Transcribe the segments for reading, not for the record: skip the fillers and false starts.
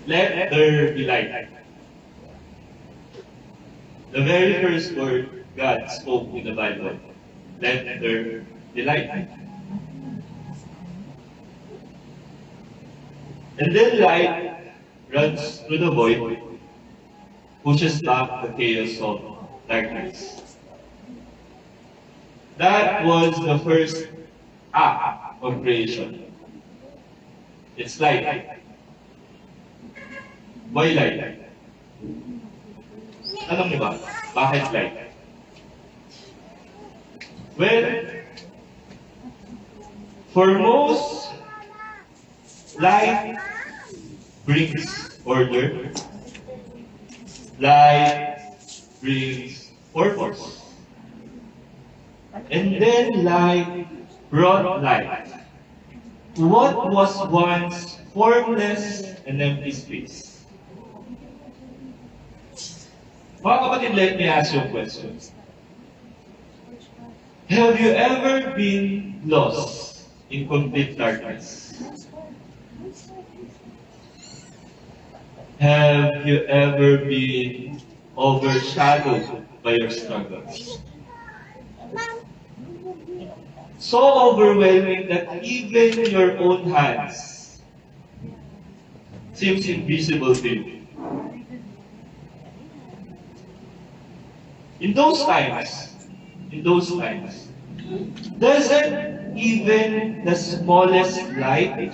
Let there be light. The very first word God spoke in the Bible, let there be light. And then light runs through the void, pushes back the chaos of darkness. That was the first act of creation. It's light. Why light? Alam niyo ba? Bakit light? Well, for most, light brings order. Light brings purpose. And then light brought light to what was once formless and empty space. Mga kapatid, let me ask you a question. Have you ever been lost in complete darkness? Have you ever been overshadowed by your struggles? So overwhelming that even your own hands seems invisible to you. In those times, doesn't even the smallest light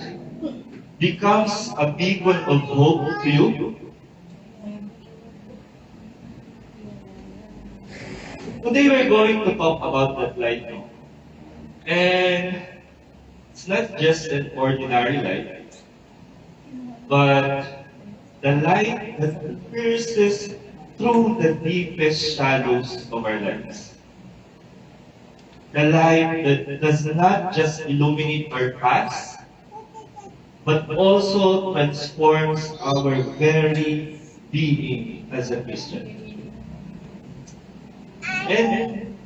becomes a beacon of hope to you? Today we're going to talk about that light. And it's not just an ordinary light, but the light that pierces through the deepest shadows of our lives. The light that does not just illuminate our paths, but also transforms our very being as a Christian. And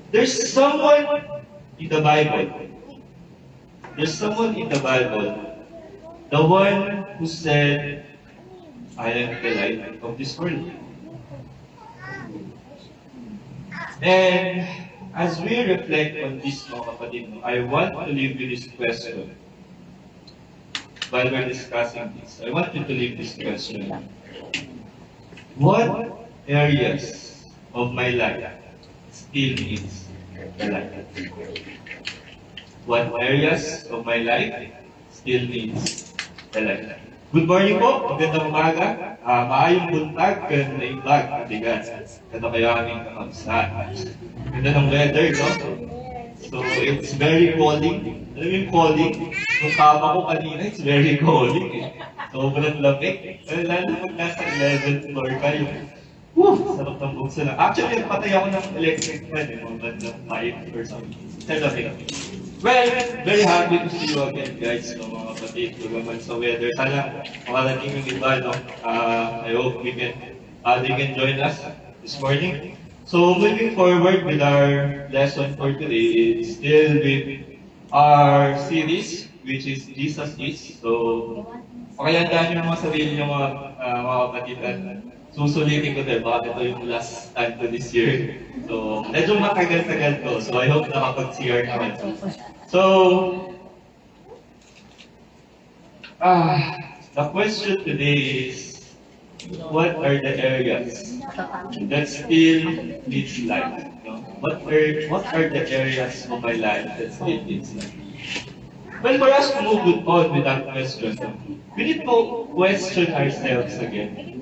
there's someone in the Bible. There's someone in the Bible, the one who said, I am the light of this world. And as we reflect on this, mga kapatid, I want to leave you this question. While we're discussing this, I want you to leave this question. What areas of my life still needs the light? What areas of my life still needs the light? Good morning po, magandang umaga, maayong buntag, magandang imbag, matigas. Ito kayo aming kakamsahan. Ganda ng weather, no? So, it's very calling. Alam mo yung calling? Yung kama ko kanina, it's very calling eh. Sobrang lamig. Lalo pag nasa 11th floor kayo. Woo! Sarap ng buksan lang. Actually, patay ako ng electric fan eh, mga bandang 5 or something. Sa lamig. Well, very happy to see you again, guys, no, mga kapatid, naman sa weather. Sana makarating yung iba, no? I hope they can join us this morning. So, moving forward with our lesson for today, it's still with our series, which is Jesus Is. So, pakayandaan yung mga sarili nyo, mga kapatid, at susulitin ko din, baka ito yung last time to this year. So, medyo matagal-tagal to. So, I hope nakapag-CR naman. So, the question today is, what are the areas that still needs light? No? What are the areas of my life that still needs light? Well, for us to move on with that question, we need to question ourselves again.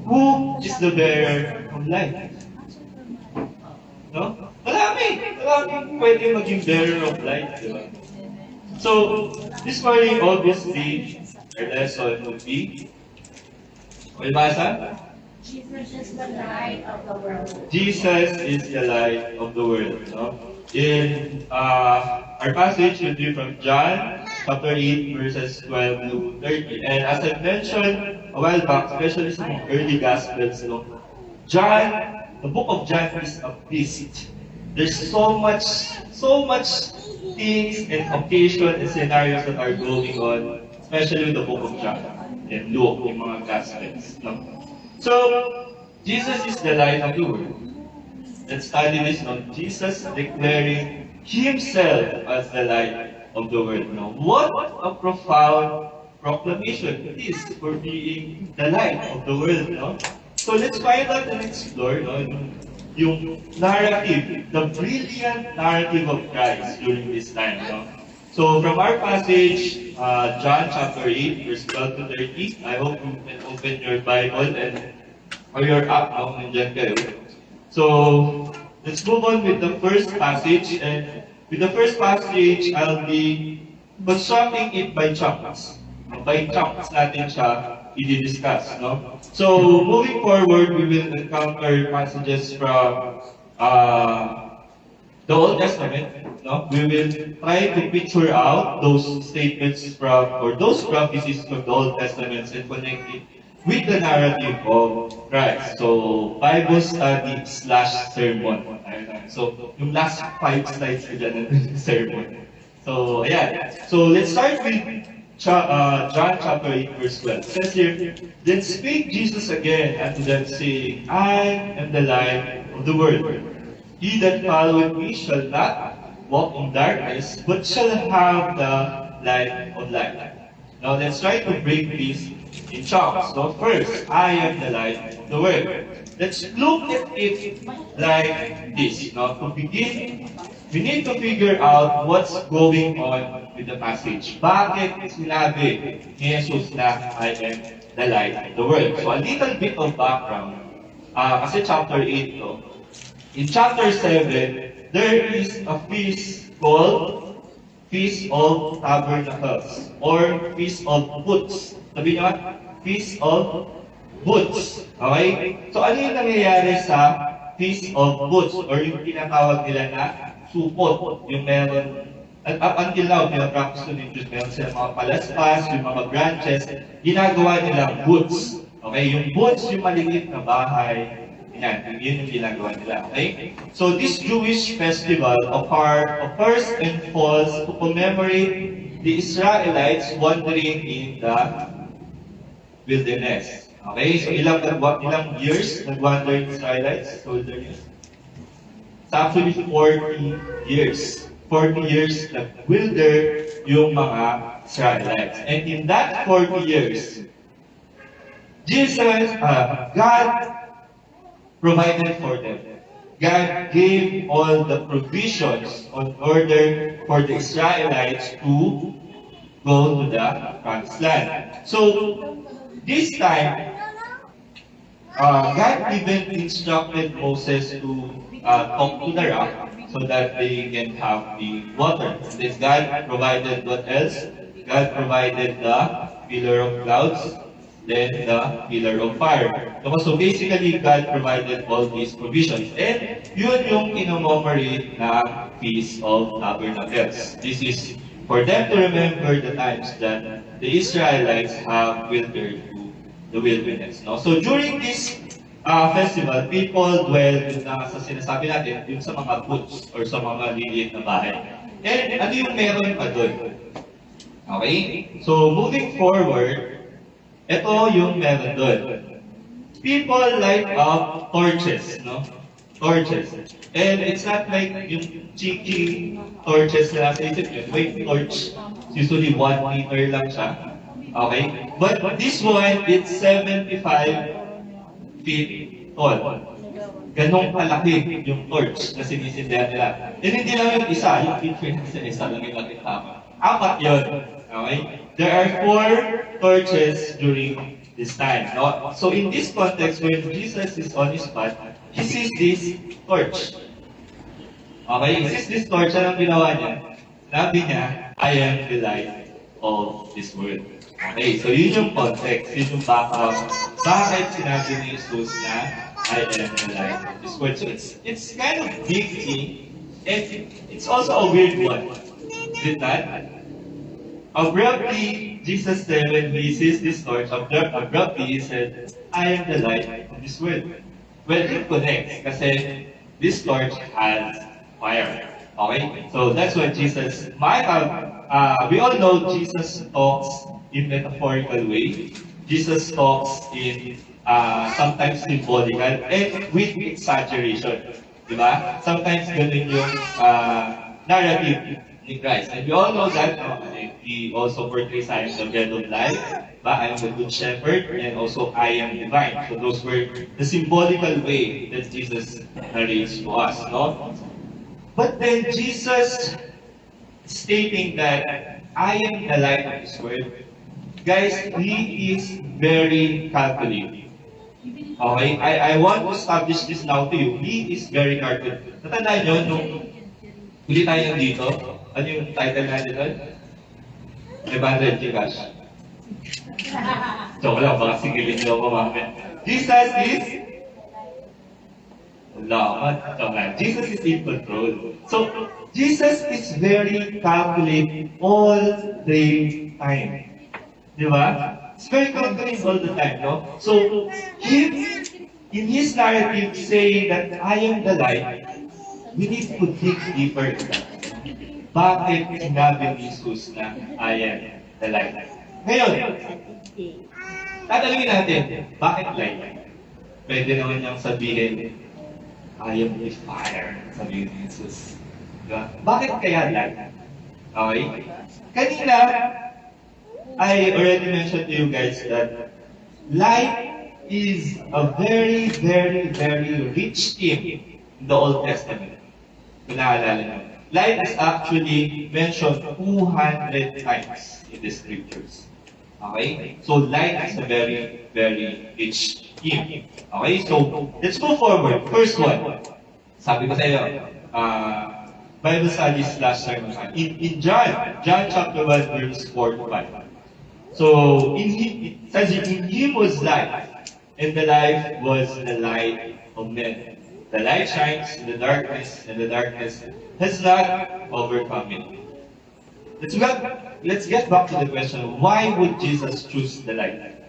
Who is the bearer of light? No? Marami pwede maging bearer of light, di ba? So, this morning, obviously, our lesson would be, may basa? Jesus is the light of the world. Jesus is the light of the world. No? In our passage will be from John chapter 8 verses 12 to 30. And as I mentioned a while back, especially sa mga early Gospels, no? The book of John is a feast. There's so much things and occasions and scenarios that are going on, especially with the book of John. and Luke, yung mga Gospels. No? So, Jesus is the light of the world. Let's study this, no? Jesus declaring Himself as the light of the world. No? What a profound proclamation it is for being the light of the world. No? So let's find out and explore yung narrative, the brilliant narrative of Christ during this time. No? So from our passage, John chapter 8, verse 12 to 30, I hope you can open your Bible and or your app, no? Nandiyan kayo. So let's move on with the first passage. And with the first passage, I'll be constructing it by chunks. By chunks natin siya i-discuss. No? So moving forward, we will encounter passages from the Old Testament. No? We will try to picture out those statements from, or those prophecies from the Old Testament and connect it with the narrative of Christ. So, Bible study / sermon. So, yung last 5 slides ko dyan ng sermon. So, ayan. So, let's start with John chapter 8, verse 12. It says here, Then spake Jesus again unto them, saying, I am the light of the world. He that followeth me shall not walk in darkness, but shall have the light of life. Now, let's try to break this in chunks. So first, I am the light of the world. Let's look at it like this. Now, to begin, we need to figure out what's going on with the passage. Bakit sinabi ni Jesus na I am the light of the world? So a little bit of background. Kasi chapter 8 to. In chapter 7, there is a feast called Feast of Tabernacles or Feast of Booths. Sabi niyo, Feast of Booths. Okay? So ano yung nangyayari sa Feast of Booths or yung tinatawag nila na supot? Yung meron, up until now, pinapractice ko dito, meron sila mga palaspas, yung mga branches, ginagawa nilang booths. Okay? Yung booths, yung maliliit na bahay, yan, yun yung ginagawa nila. Okay? So this Jewish festival occurs and falls to commemorate the Israelites wandering in the wilderness. Okay? So ilang years nag-wander yung Israelites sa wilderness? It's actually 40 years. 40 years nag-wilder yung mga Israelites. And in that 40 years, God provided for them. God gave all the provisions in order for the Israelites to go to the promised land. So, this time, God even instructed Moses to talk to the rock so that they can have the water. And then God provided what else? God provided the pillar of clouds, then the pillar of fire. So basically, God provided all these provisions. And yun yung kinommemorate na Feast of Tabernacles. This is for them to remember the times that the Israelites have wildered to the wilderness. No? So during this festival, people dwell sa sinasabi natin, yung sa mga booths or sa mga liliit na bahay. And ano yung meron pa doon? Okay? So moving forward, ito yung meron doon. People light up torches, no? Torches. And it's not like yung cheeky torches na nasa isip yun. Wait, torch. Usually 1 meter lang siya. Okay? But this one, it's 75 feet tall. Ganong kalaki yung torch na sinisindihan nila. And hindi lang yung isa, yung difference na isa lang yung nakita. 4 yun. Okay? There are 4 torches during this time. No? So in this context, when Jesus is on his path, he sees this torch. Okay? He sees this torch. Anong ginawa niya? Sabi niya, I am the light of this world. Okay? So yun yung context, yun yung background. Bakit sinabi ni Jesus na I am the light of this world? So it's kind of big thing, and it's also a weird one. Is it not? Abruptly, Jesus said when he sees this torch, abruptly he said, I am the light of this world. Well, it connects kasi this torch has fire. Okay? So that's why Jesus might have, we all know Jesus talks in metaphorical way. Jesus talks in sometimes symbolical and with exaggeration. Diba? Sometimes ganun yung narrative ni Christ. And we all know that he also portrays I am the bread of life, I am the good shepherd, and also I am divine. So those were the symbolical way that Jesus narrates to us. No? But then Jesus stating that I am the light of this world, guys, he is very calculating. Okay? I want to establish this now to you. He is very calculating. Natandaan nyo, nung huli tayo dito, ano yung title natin doon? 500 Gcash. Joke lang, baka sigilin nyo ako mamaya. Jesus is Lord. Jesus is in control. So, Jesus is very calculating all the time. Di ba? It's very calculating all the time, no? So, in his narrative saying that I am the light, we need to dig deeper in that. Bakit sinabi ni Jesus na I am the light? Ngayon, tatanungin natin, bakit light? Pwede naman niyang sabihin, I am the fire, sabi ni Jesus. Diba? Bakit kaya light? Okay? Kanina, I already mentioned to you guys that light is a very, very, very rich theme in the Old Testament. Kung naalala nyo. Light is actually mentioned 200 times in the scriptures. Okay? So light is a very, very rich theme. Okay? So, let's move forward. First one. Sabi ko sa iyo, Bible studies last time. In John chapter 1, verse 4 to 5. So, it says, in him was life, and the life was the light of men. The light shines in the darkness, and the darkness has not overcome it. Let's get back to the question, why would Jesus choose the light?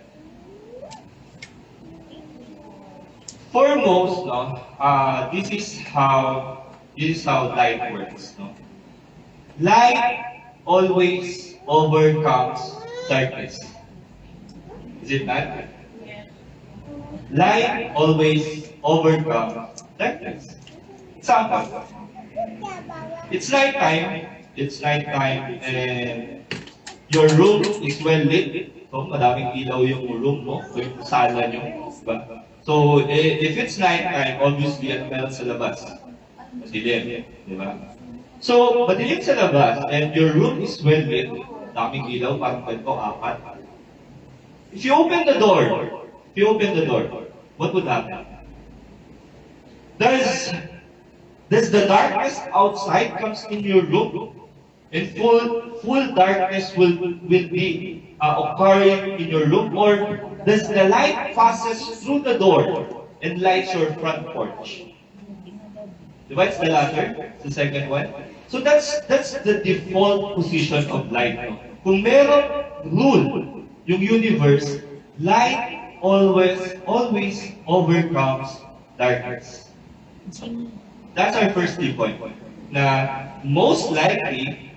Foremost, no, this is how light works. No? Light always overcomes darkness. Is it not? Light always overcomes darkness. Example. It's nighttime, and your room is well lit. So, madaming ilaw yung room mo, yung sala nyo. Diba? So, if it's nighttime, obviously, at meron sa labas. Madilim. Diba? So, madilim sa labas, and your room is well lit. Daming ilaw, parang kwento, 4. If you open the door, what would happen? Does the darkness outside comes in your room? And full darkness will be occurring in your room? Or does the light passes through the door and lights your front porch? Diba? It's the latter, the second one. So that's the default position of light. No? Kung meron rule yung universe, light always overcomes darkness. That's our first key point. Na most likely,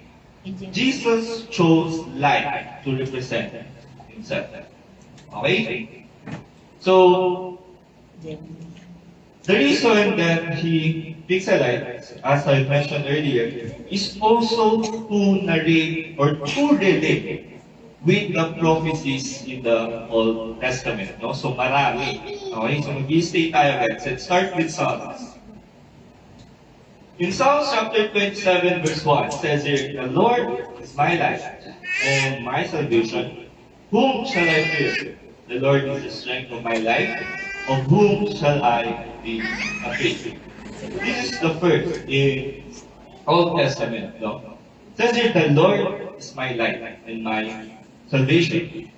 Jesus chose light to represent himself. Okay? So, the reason that he picks a light, as I mentioned earlier, is also to narrate or to relate with the prophecies in the Old Testament. No? So marami. Okay? So mag-i-stay tayo guys. Let's start with Psalms. In Psalms chapter 27 verse 1, it says here, the Lord is my light and my salvation. Whom shall I fear? The Lord is the strength of my life. Of whom shall I be afraid? This is the first in Old Testament. No? It says here, the Lord is my light and my salvation.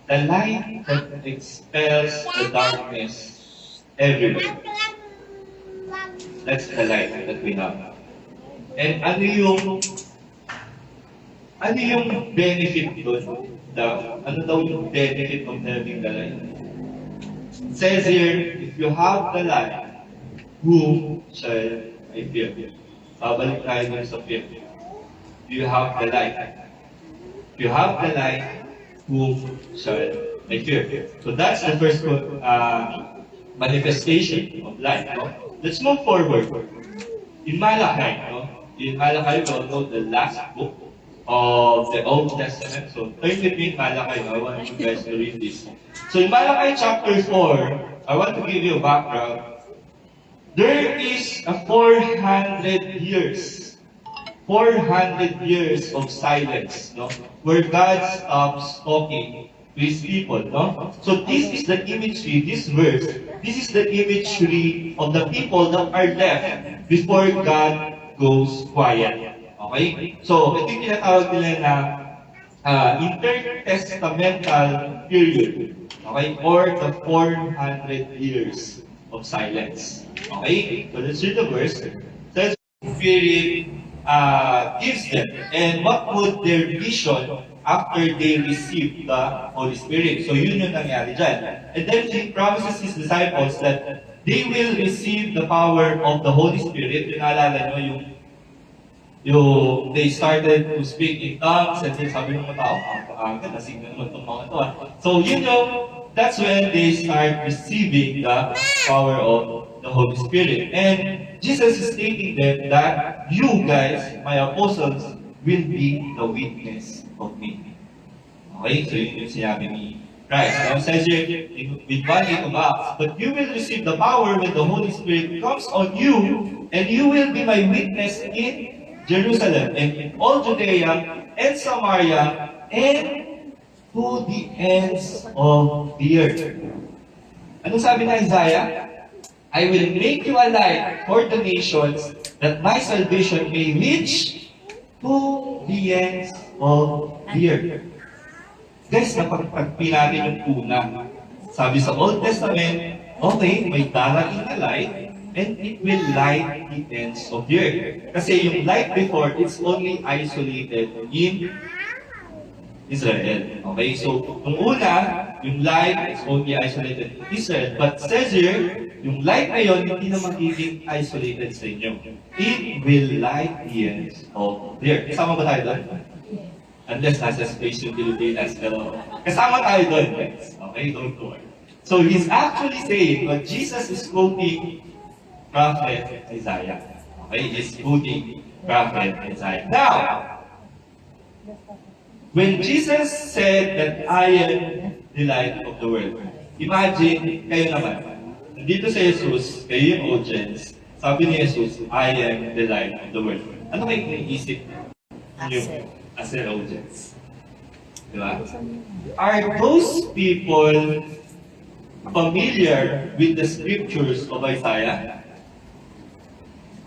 The light that expels the darkness everywhere. That's the light that we have. And ano yung benefit doon? Ano daw yung benefit of having the light? It says here, if you have the light, whom shall I fear? Babalik tayo dun sa fear. You have the light. If you have the light, whom shall I fear? So that's the first manifestation of light. No? Let's move forward. In Malachi, no? In Malachi, we all know the last book of the Old Testament. So turn with me in Malachi. I want you guys to read this. So in Malachi chapter 4, I want to give you a background. There is a 400 years. 400 years of silence, no? Where God stops talking to His people, no? So this is the imagery, this verse, this is the imagery of the people that are left before God goes quiet. Okay? So, ito yung tinatawag nila na intertestamental period. Okay? Or the 400 years of silence. Okay? So, let's read the verse. It says, Spirit gives them. And what would their vision after they receive the Holy Spirit? So yun yung nangyari dyan. And then He promises His disciples that they will receive the power of the Holy Spirit. Yung naalala nyo, they started to speak in tongues and then sabi ng mga tao, napakaganda, nasinggan naman itong mga to. So yun yung, that's when they start receiving the power of the Holy Spirit. And Jesus is stating them that you guys, my apostles, will be the witness of me. Okay? So yun yung sinabi ni Christ. Now it says here, with 1:8 of Acts, but you will receive the power when the Holy Spirit comes on you, and you will be my witness in Jerusalem, and in all Judea, and Samaria, and to the ends of the earth. Anong sabi na Isaiah? I will make you a light for the nations, that my salvation may reach to the ends of the earth. Guys, napagpagpi natin yung una. Sabi sa Old Testament, okay, may darating na light, and it will light the ends of the earth. Kasi yung light before, it's only isolated in Israel. Okay, so yung una, yung light is only isolated in Israel. But says here, yung light na yun, hindi na magiging isolated sa inyo. It will light the ends of the earth. Kasama ba tayo doon? Unless nasa space yung Pilipinas. Pero kasama tayo doon, guys. Okay, don't worry. So he's actually saying, what Jesus is quoting Prophet Isaiah. Okay, he's quoting Prophet Isaiah. Now, when Jesus said that I am the light of the world, imagine, kayo naman, nandito sa Jesus, kayo yung audience, sabi ni Jesus, I am the light of the world. Ano kayo iniisip niyo as an audience? Diba? Are those people familiar with the scriptures of Isaiah?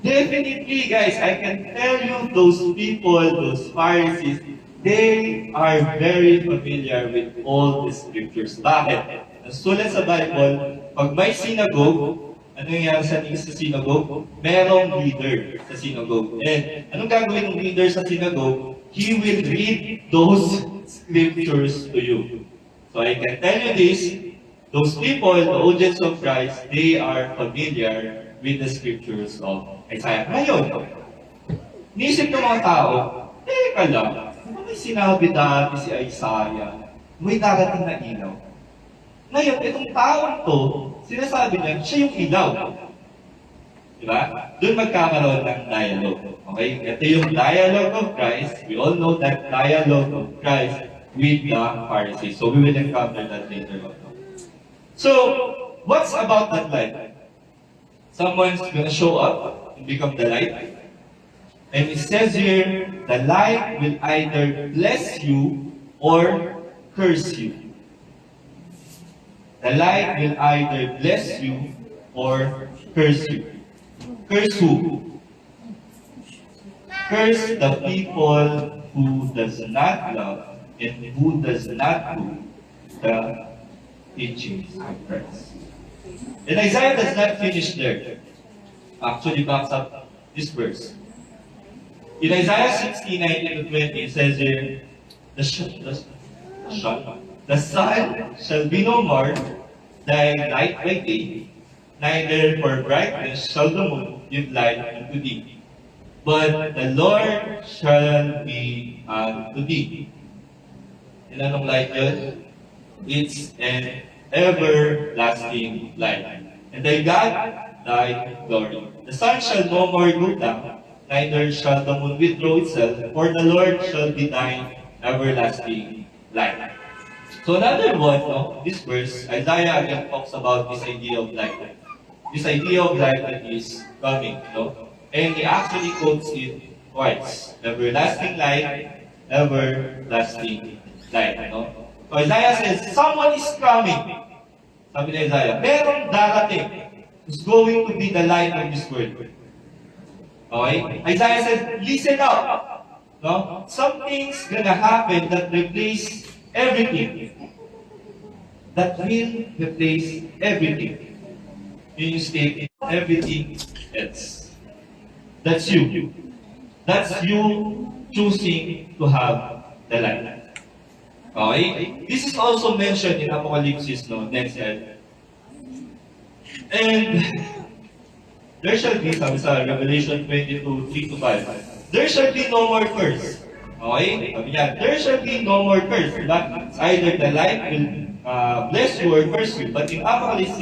Definitely, guys, I can tell you those people, those Pharisees, they are very familiar with all the scriptures. Bakit? Sulat sa Bible, pag may synagogue, ano nangyari sa synagogue? Merong leader sa synagogue. And anong gagawin ng leader sa synagogue? He will read those scriptures to you. So I can tell you this, those people, the audience of Christ, they are familiar with the scriptures of Isaiah. Ngayon, nisip ng mga tao, teka lang, ano may sinabi dati si Isaiah? May darating na ilaw. Ngayon, itong taong to, sinasabi niya, siya yung ilaw. Diba? Doon magkakaroon ng dialogue. Okay? Ito yung dialogue of Christ. We all know that dialogue of Christ with the Pharisees. So we will encounter that later on. So, what's about that light? Someone's gonna show up and become the light. And it says here, the light will either bless you or curse you. The light will either bless you or curse you. Curse who? Curse the people who does not love and who does not do the teachings of Christ. And Isaiah does not finish there. Actually backs up this verse. In Isaiah 60:19-20, it says here, the sun shall be no more thy light by day, neither for brightness shall the moon give light unto thee. But the Lord shall be unto thee And anong light yun? It's an everlasting light. And thy God, thy glory. The sun shall no more go down, neither shall the moon withdraw itself, for the Lord shall be thine everlasting light. So another one, no, this verse, Isaiah again talks about this idea of light. This idea of light that is coming, no? And he actually quotes it twice. Everlasting light, everlasting light, no? So Isaiah says, someone is coming. Sabi ni Isaiah, merong darating who's going to be the light of this world. Okay? Isaiah said, listen up. No? Something's gonna happen that replace everything. That will replace everything. You state everything else. That's you. That's you choosing to have the light. Okay? This is also mentioned in Apocalypse, no? Next slide. And there shall be, sabi sa Revelation 22, 3-5, there shall be no more curse. Okay? Sabi niya, there shall be no more curse. Diba? Either the light will bless you or curse you. But in Apocalypse,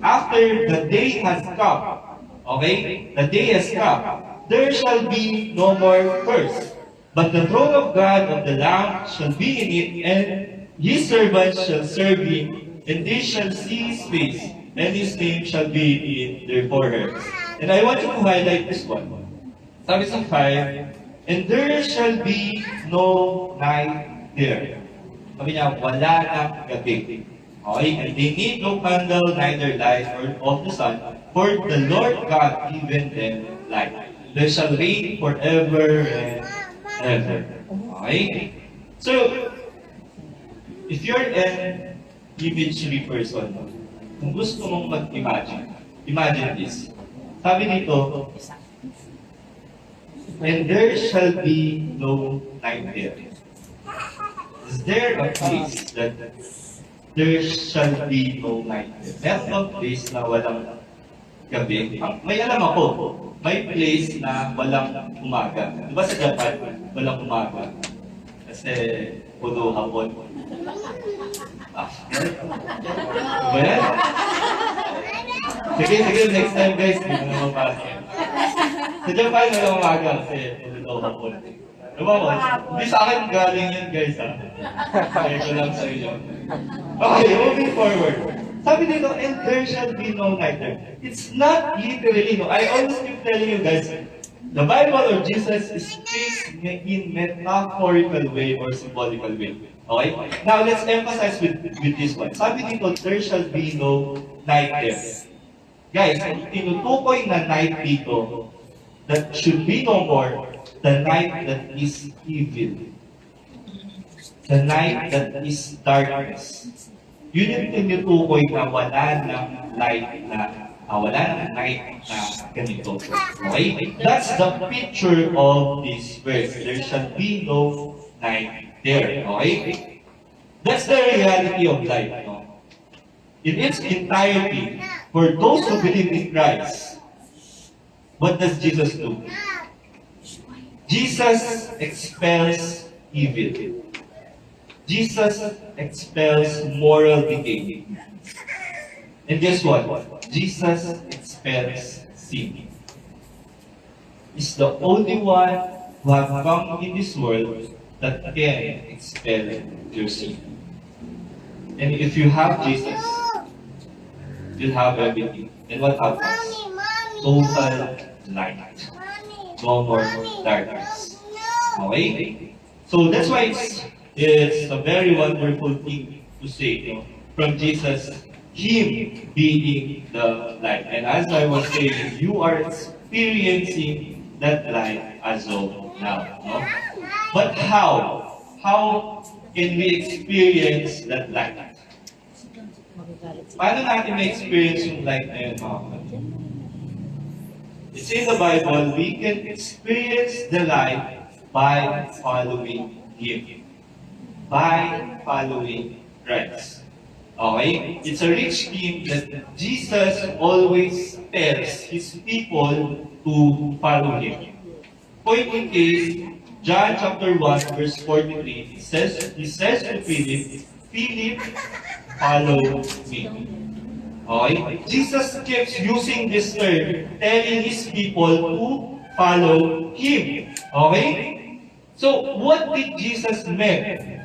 after the day has come, okay? The day has come, there shall be no more curse. But the throne of God of the Lamb shall be in it, and his servants shall serve him, and they shall see his face, and his name shall be in their foreheads. And I want you to highlight this one. Sabi sa 5, and there shall be no night there. Sabi niya, wala nang gabi. Okay? And they need no candle, neither light or of the sun, for the Lord God given them light. They shall reign forever and ever. Okay? So, if you're an imagery person, kung gusto mong mag-imagine, imagine this. Sabi dito, and there shall be no night there. Is there a place that there shall be no night there? Meron bang place na walang gabi? May alam ako, may place na walang umaga. Di ba sa Japan, walang umaga? Kasi puro hapon. Ah, ba yan? Sige, next time guys, hindi mo naman pasok. Sa Japan, walang umaga kasi puro hapon. Diba mo? Hindi sa akin galing yan guys ha. Kaya ko lang sa inyo. Okay, moving forward. Sabi dito, and there shall be no night there. It's not literally, no. I always keep telling you guys, the Bible or Jesus speaks in metaphorical way or symbolical way. Okay? Now, let's emphasize with this one. Sabi dito, there shall be no night there. Guys, tinutukoy na night dito, that should be no more the night that is evil. The night that is darkness. Yun yung tinutukoy na wala ng light na, wala ng night na ganito. Okay? That's the picture of this verse. There shall be no night there. Okay? That's the reality of life. No? In its entirety, for those who believe in Christ, what does Jesus do? Jesus expels evil. Jesus expels moral decay. And guess what? Jesus expels sin. He's the only one who has come in this world that can expel your sin. And if you have Jesus, you'll have everything. And what happens? Total light. No more darkness. Okay? So that's why it's a very wonderful thing to say, you know, from Jesus, Him being the light. And as I was saying, you are experiencing that light as of now. No? But how? How can we experience that light? Paano natin ma-experience yung light na yun, mga kapatid? It's in the Bible, we can experience the light by following Him. By following Christ. Okay? It's a rich theme that Jesus always tells His people to follow Him. Point in case, John chapter 1, verse 43, he says to Philip, Philip, follow me. Okay? Jesus keeps using this term, telling his people to follow him. Okay? So, what did Jesus mean?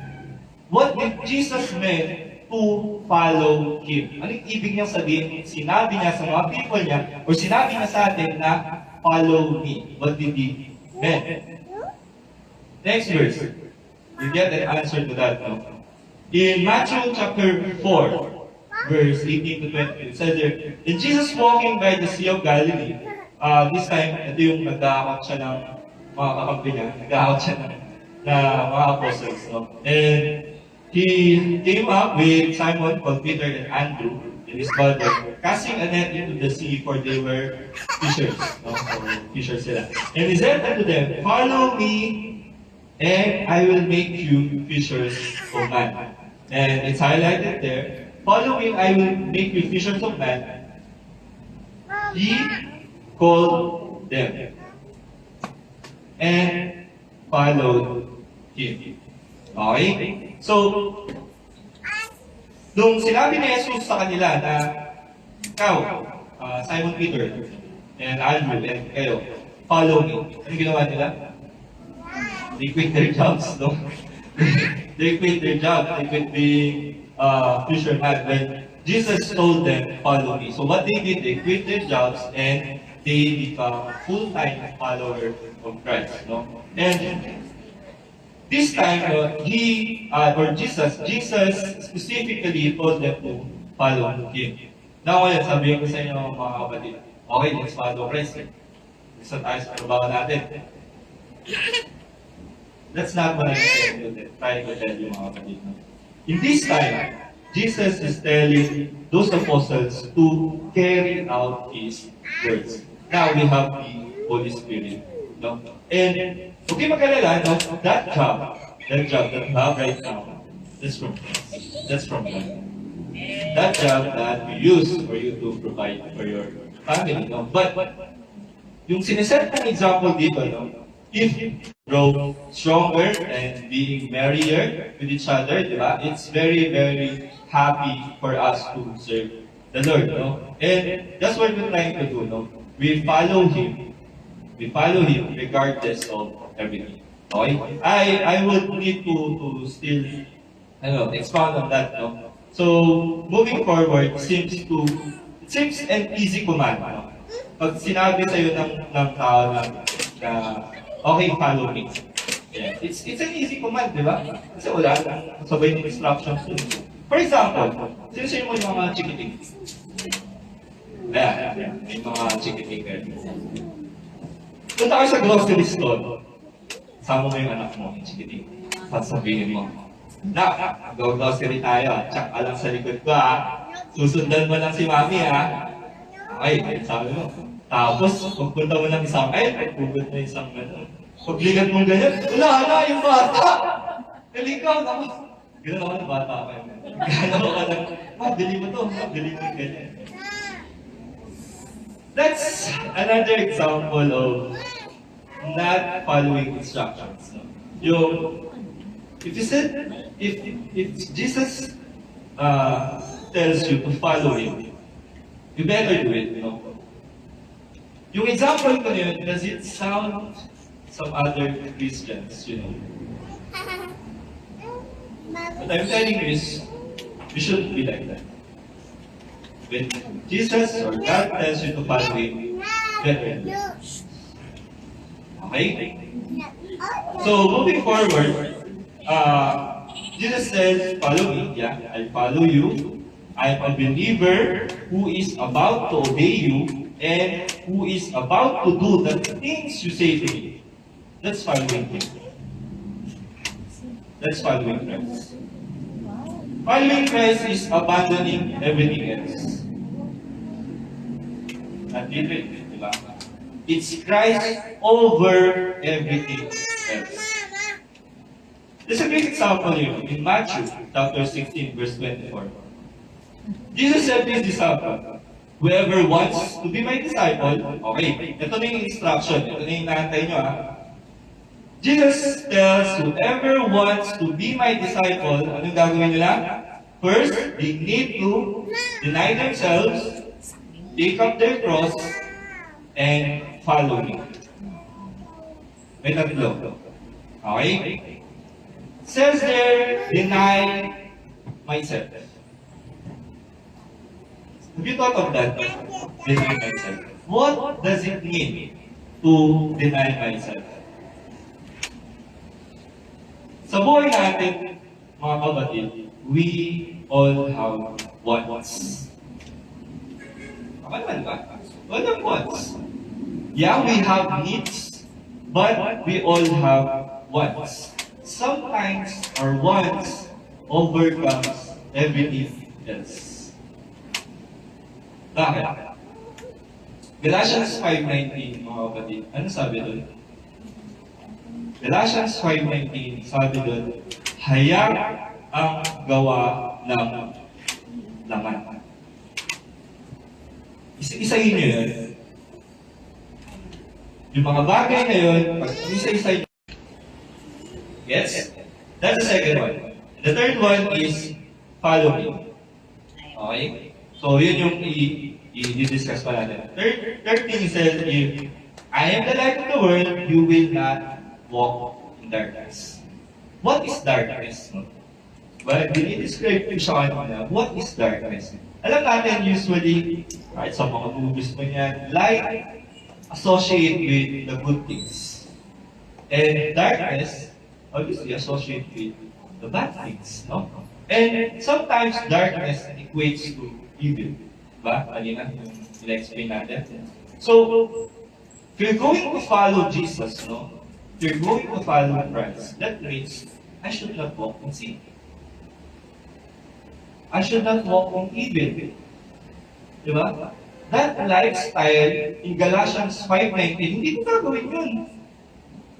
What did Jesus mean to follow him? Ano yung ibig niyang sabihin? Sinabi niya sa mga people niya, or sinabi niya sa atin na, follow me. What did he mean? Next verse. You get an answer to that, no? In Matthew chapter 4, verse 18 to 20, it says there, and Jesus walking by the Sea of Galilee, this time, ito yung nag-aakot siya ng mga kakampi niya, nag-aakot siya ng mga apostles, no? And he came up with Simon called Peter and Andrew and his brother, casting a net into the sea, for they were fishers, no? So, fishers sila. And he said unto them, follow me, and I will make you fishers of men. And it's highlighted there, following, I will make you fishers of men. He called them and followed him. Okay? So, nung sinabi ni Jesus sa kanila na, ikaw, Simon Peter, and Andrew, and kayo, follow me. Ano ginawa nila? They quit their jobs, no? They quit their job. They quit being fishermen. When Jesus told them, follow me. So what they did, they quit their jobs and they become full-time followers of Christ, no? And this time, Jesus specifically told them to follow him. Now, ngayon, sabihin ko sa inyo, mga kapatid, okay, let's follow Christ. Isa tayo sa trabaho natin. That's not what I'm trying to tell you, mga kapatid. In this time, Jesus is telling those apostles to carry out his words. Now we have the Holy Spirit. No? And, okay mag-alala, no? That job that you have right now, that's from God. That job that we use for you to provide for your family. No? But, yung siniset kong example dito, no? If you grow stronger and being merrier with each other, di ba? It's very, very happy for us to serve the Lord, no? And that's what we're trying to do, no? We follow Him. We follow Him regardless of everything. Okay? I would need to still, expound on that, no? So, moving forward, it seems an easy command, no? Pag sinabi sa'yo ng tao na okay, follow me. Yeah. It's an easy command, di ba? Kasi wala lang sabay ng instructions dun. For example, sino mo yung mga chikiting? Yeah. May mga chikiting kayo. Punta kayo sa grocery store. Sama mo yung anak mo, yung chikiting. Sasabihin mo, go-grocery tayo. Tsak ka lang sa likod ko, ha. Susundan mo lang si mami, ha. Okay, sabi mo. Tapos, pagpunta mo ng isang pagpugot mo isang pagligat mong ganyan, wala na yung bata! Naligaw na ako. Ganun ako ng bata pa yun. Ganun ako lang, bili mo to, bili mo ganyan. That's another example of not following instructions. No? Yung, if Jesus tells you to follow Him, you better do it, no? Yung example ko yun, does it sound some other Christians, you know? But I'm telling you is, you shouldn't be like that. When Jesus or God tells you to follow Him, better do it. Okay? So, moving forward, Jesus says, follow me, yeah, I follow you. I'm a believer who is about to obey you and who is about to do the things you say to me. That's following Him. That's following Christ. Following Christ is abandoning everything else. Not different, di ba? It's Christ over everything else. There's a great example here in Matthew chapter 16, verse 24. Jesus said to His disciple, whoever wants to be my disciple, okay, ito na yung instruction, ito na yung naantay nyo, ha? Jesus tells whoever wants to be my disciple, anong gagawin nila? First, they need to deny themselves, take up their cross, and follow me. May tatlo. Okay? Says there, deny myself. Have you thought of that? Deny myself. What does it mean to deny myself? Sa buhay natin, mga kapatid, we all have wants. Tama naman ba? All have wants. Yeah, we have needs, but we all have wants. Sometimes our wants overcomes everything else. Bakit? Galatians 5:19, mga kapatid. Ano sabi doon? Galatians 5:19, sabi doon, hayag ang gawa ng laman. Isa-isahin nyo yun. Yung mga bagay na yun, pag isa-isahin nyo. Yes? That's the second one. The third one is follow me. Okay? So, yun yung i-discuss pa natin. Third thing is that if I am the light of the world, you will not walk in darkness. What is darkness? Well, dinidescribe ko siya kanina. What is darkness? Alam natin usually, kahit sa mga movies mo yan, light associate with the good things. And darkness, obviously, associate with the bad things. No? And sometimes darkness equates to evil. Diba? Kanina, yung in-explain natin. So, if you're going to follow Jesus, no? If you're going to follow Christ, that means I should not walk in sin. I should not walk in evil. Diba? That lifestyle in Galatians 5:19, hindi ko gagawin yun.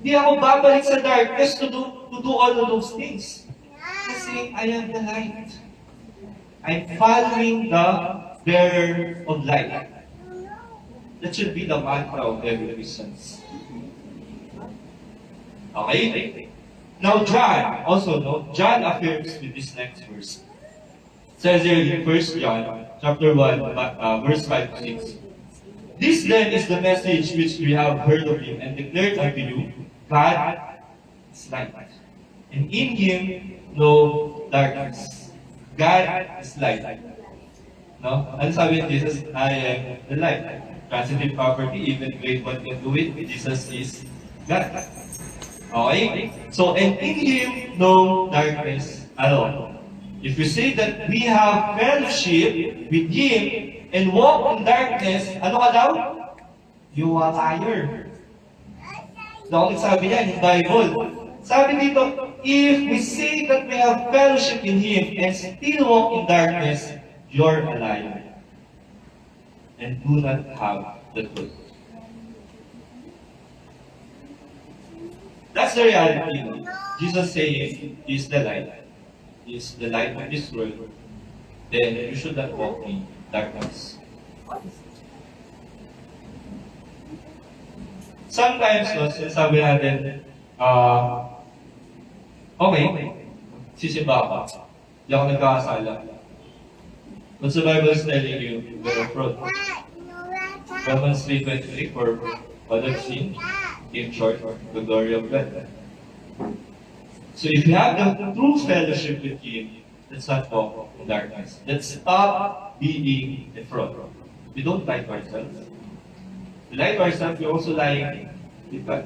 Hindi ako babalik sa darkness to do all of those things. Kasi I am the light. I'm following the bearer of light. That should be the mantra of every Christian. Okay? Now John, also no, John affirms with this next verse. It says here in 1 John chapter 1, verse 5 to 6. This then is the message which we have heard of him and declared unto you, God is light, and in him no darkness. God is light. No? Ano sabi ni Jesus? I am the light. Transitive property, even great one can do it. Jesus is God. Okay? So, and in him, no darkness at all. If you say that we have fellowship with him and walk in darkness, ano ka daw? You are liar. Bakit sabi niya in Bible? Sabi dito, if we say that we have fellowship in him and still walk in darkness, you're a liar. And do not have the truth. That's the reality. No? Jesus saying, He is the light. He is the light of this world. Then you should not walk in darkness. Sometimes, no, sinasabi natin, okay, sisimba ka. Hindi ako nagkakasala. What's the Bible is telling you? You're a fraud. Romans 3:23, for all have sinned, came short of the glory of God. So if you have the true fellowship with Him, let's not walk in darkness. Let's stop being a fraud. We don't lie to ourselves. We lie to ourselves, we also lie with God.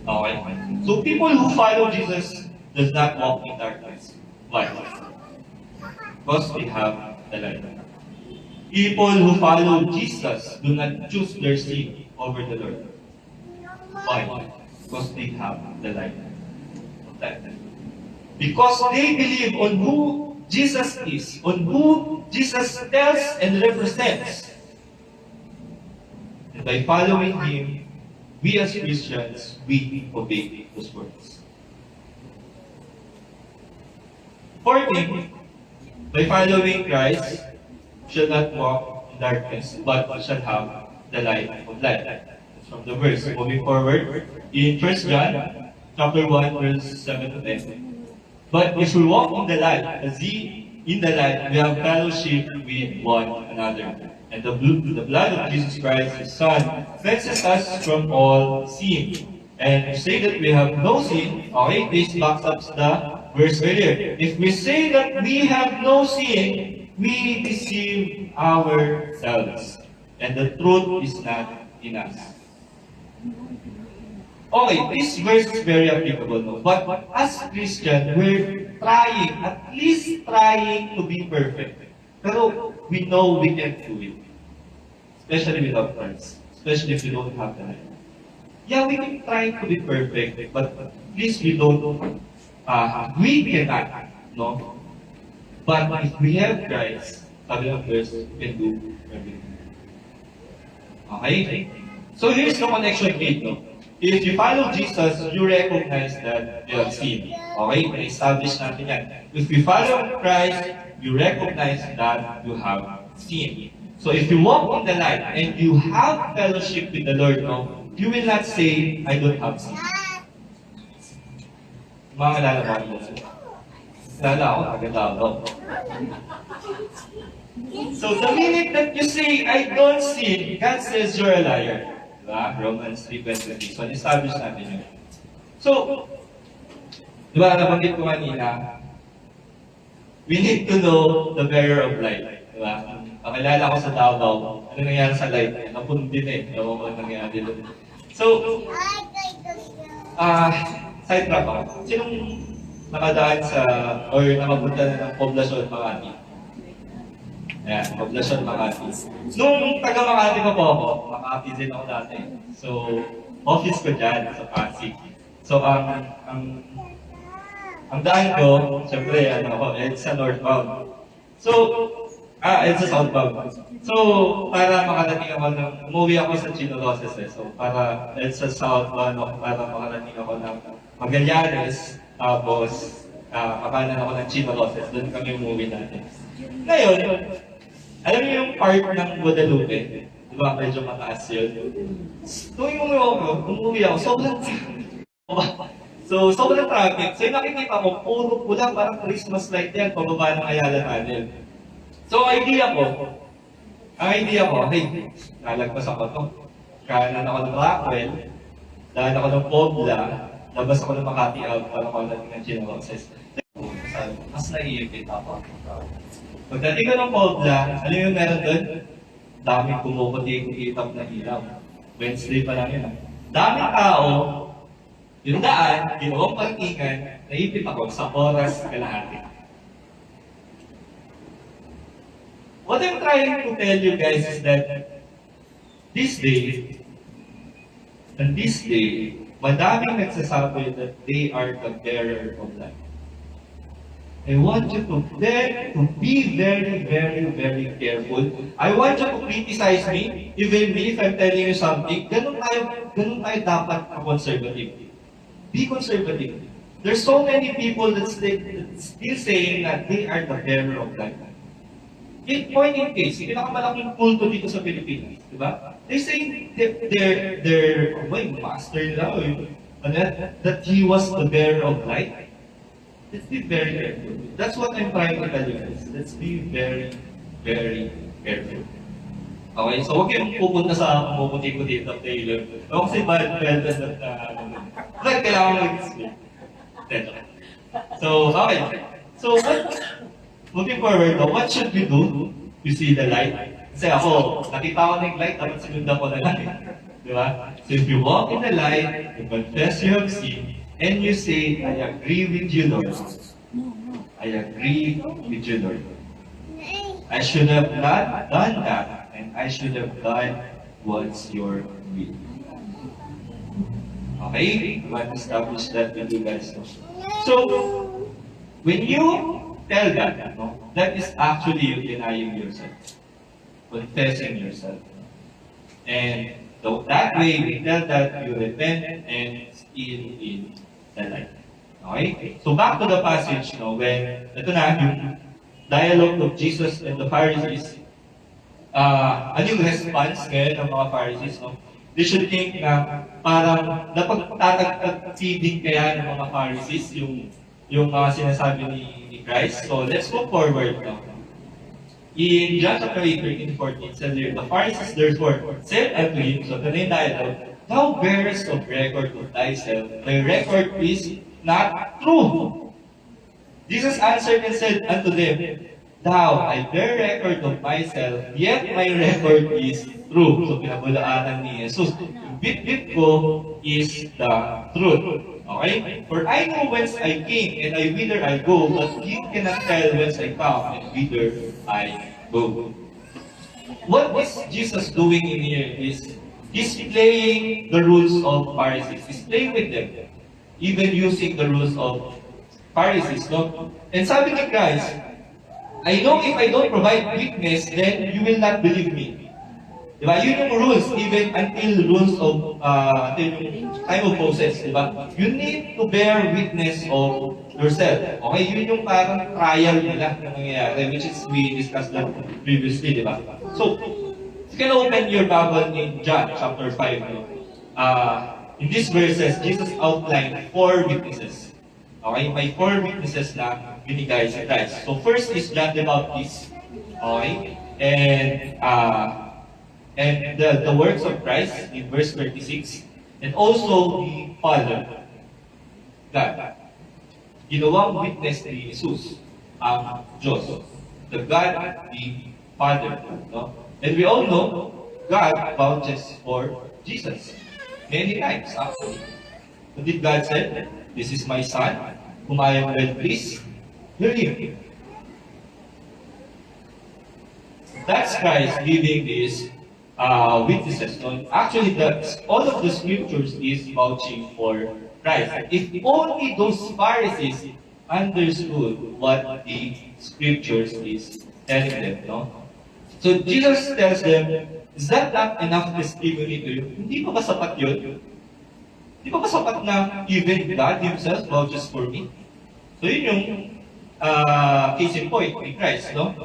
Okay? So people who follow Jesus does not walk in darkness. Why? Because they have the light. People who follow Jesus do not choose their sin over the Lord. Why? Because they have the light of that. Because they believe on who Jesus is, on who Jesus tells and represents. And by following Him, we as Christians, we obey those words. Fourth thing, by following Christ, we shall not walk in darkness, but we shall have the light of light. That's from the verse. Moving forward, in 1 John, chapter 1, verse 7 to 10. But if we walk in the light, as He in the light, we have fellowship with one another. And the blood of Jesus Christ, His Son, cleanses us from all sin. And to say that we have no sin, okay, this backs up the verse earlier. If we say that we have no sin, we deceive ourselves. And the truth is not in us. Okay, this verse is very applicable, no? But as Christians, we're trying, at least trying to be perfect. Pero we know we can't do it. Especially without Christ. Especially if we don't have the light. Yeah, we can try to be perfect, but at least we don't, we cannot, no? But if we have Christ, sabi ng verse, we can do everything. Okay? So here's the connection made, no? If you follow Jesus, you recognize that you have sinned. Okay? Na-establish natin yan. If you follow Christ, you recognize that you have sinned. So if you walk in the light and you have fellowship with the Lord, no, you will not say, I don't have sin. Mga kalala ba ako? Kalala ako, agad ako. So the minute that you say, I don't sin, God says you're a liar. Diba? Romans 3:20. So, establish natin yun. So, diba, nabanggit ko kanina, we need to know the bearer of light. Diba? Pakilala ko sa Davao, ano nangyari sa light? Napun din eh. Ewan ko ano nangyari doon. So, side track ako. Sinong nakadaan sa, or nakapunta na ng poblasyon Makati? Ayan, poblasyon Makati. Nung taga Makati pa po ako, Makati din ako dati. So, office ko dyan sa Pasig. So, ang daan ko, syempre, EDSA northbound. So, EDSA southbound. So, para makarating ako umuwi ako sa Chinoroses eh. So, para EDSA southbound ako, para makarating ako ng Magallanes, tapos, makanan ako ng Chinoroses. Doon kami umuwi natin. Ngayon, alam niyo yung part ng Guadalupe, di ba medyo mataas yun? Tuwing umuwi ako, sobrang traffic. So, sobrang traffic. So, yung nakikita ko, puro pula, parang Christmas light yan, pababa ng Ayala Tunnel. So, ang idea ko, hey, nalagpas ako to. Kanan ako ng Rockwell, daan ako ng Pobla, labas ako ng Makati out, para ako natin ng Chinoroses. Mas naiipit ako. Pagdating ko ng Pobla, alam mo yung meron doon? Daming kumukuti-kutitap na ilaw. Wednesday pa lang yun. Daming tao, yung daan, ginawang parkingan, naipit ako sa oras kalahati. What I'm trying to tell you guys is that this day, madaming nagsasabi that they are the bearer of light. I want you to be very, very, very careful. I want you to criticize me, even me, if I'm telling you something. Ganun tayo dapat conservative. Be conservative. There's so many people that still saying that they are the bearer of light. In point in case, pinakamalaking kulto dito sa Pilipinas, di ba? They say their master nila, that he was the bearer of light. Let's be very careful. That's what I'm trying to tell you guys. Let's be very, very careful. Okay, so huwag kayong pupunta sa pumuputi-puti ng Taylor. O kasi bad velvet na kailangan mag-explain. So, okay. So, moving forward, what should we do to see the light? Kasi ako, nakita ko ng light, dapat sinundan ko na lang. Di ba? So, if you walk in the light, you confess you have sinned, and you say, I agree with you, Lord. I agree with you, Lord. I should have not done that, and I should have done what's your will. Okay? I want to establish that with you guys. So, when you tell that, that is actually you denying yourself. Confessing yourself. And so that way, we tell that you repent and still in the light. Okay? So back to the passage, when ito na yung dialogue of Jesus and the Pharisees, ano yung response ngayon ng mga Pharisees? They should think na parang napagtatagtagsidig kaya ng mga Pharisees yung mga sinasabi ni Christ. So let's go forward now. In John chapter 8, 13-14, says here, the Pharisees therefore said unto him, so the name dialogue, thou bearest of record of thyself, thy record is not true. Jesus answered and said unto them, thou, I bear record of myself, yet my record is true. So pinabulaanan ni Jesus. Yung bit-bit ko is the truth. Okay? For I know whence I came, and I whither I go, but you cannot tell whence I come, and whither I go. What is Jesus doing in here is, he's playing the rules of Pharisees. He's playing with them. Even using the rules of Pharisees, no? And sabi ni Christ, I know if I don't provide witness, then you will not believe me. Diba? Yun yung rules, even until rules of, until yung time of Moses, diba? You need to bear witness of yourself. Okay? Yun yung parang trial nila na nangyayari, which is, we discussed that previously, diba? So, you can open your Bible in John chapter 5. No? In these verses, Jesus outlined 4 witnesses. Okay? May 4 witnesses na binigay si Christ. So, first is John the Baptist. Okay? And the works of Christ in verse 36, and also the Father, God. Ginawang witness ni Jesus ang Diyos, the God, the Father. No? And we all know, God vouches for Jesus many times, actually. What did God say? This is my Son, whom I am well pleased. Hear him. That's Christ giving these witnesses. No? Actually, all of the scriptures is vouching for Christ. If only those Pharisees understood what the scriptures is telling them, no? So Jesus tells them, is that not enough testimony to you? Hindi pa ba sapat yun? Hindi pa ba sapat na even God Himself vouches for me? So yun yung case in point in Christ, no?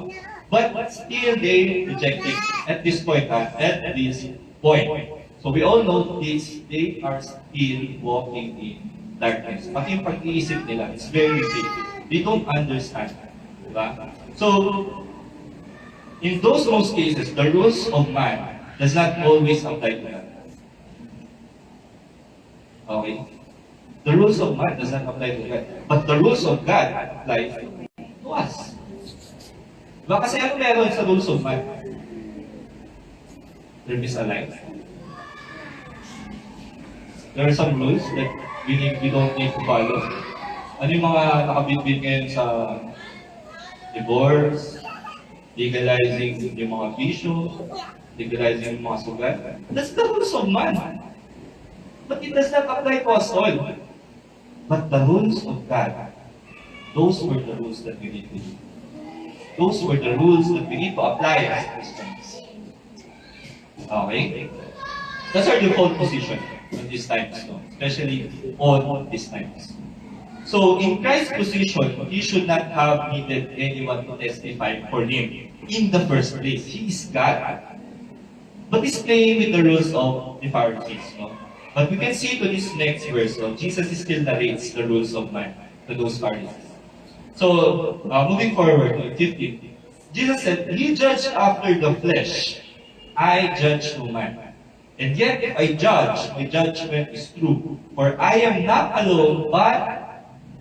But still they rejected at this point, at this point. So we all know this, they are still walking in darkness. Pati yung pag-iisip nila, it's very big. They don't understand. Diba? So, in those most cases, the rules of man does not always apply to them. Okay? The rules of man does not apply to God. But the rules of God apply to us. Diba? Kasi ano meron sa rules of man? There is a life. There are some rules that we don't need to follow. Ano yung mga nakabitbit ngayon sa divorce, legalizing yung mga bisyo, legalizing yung mga sugat? That's the rules of man. But it does not apply to us all. But the rules of God, those were the rules that we need to do. Those were the rules that we need to apply as Christians. Okay? That's our default position in these times, no? Especially on these times. So, in Christ's position, He should not have needed anyone to testify for Him in the first place. He is God. But He's playing with the rules of the Pharisees, no? But we can see to this next verse, no? Jesus still narrates the rules of man to those Pharisees. So, moving forward to 15, Jesus said, "Ye judge after the flesh, I judge no man. And yet if I judge, my judgment is true. For I am not alone, but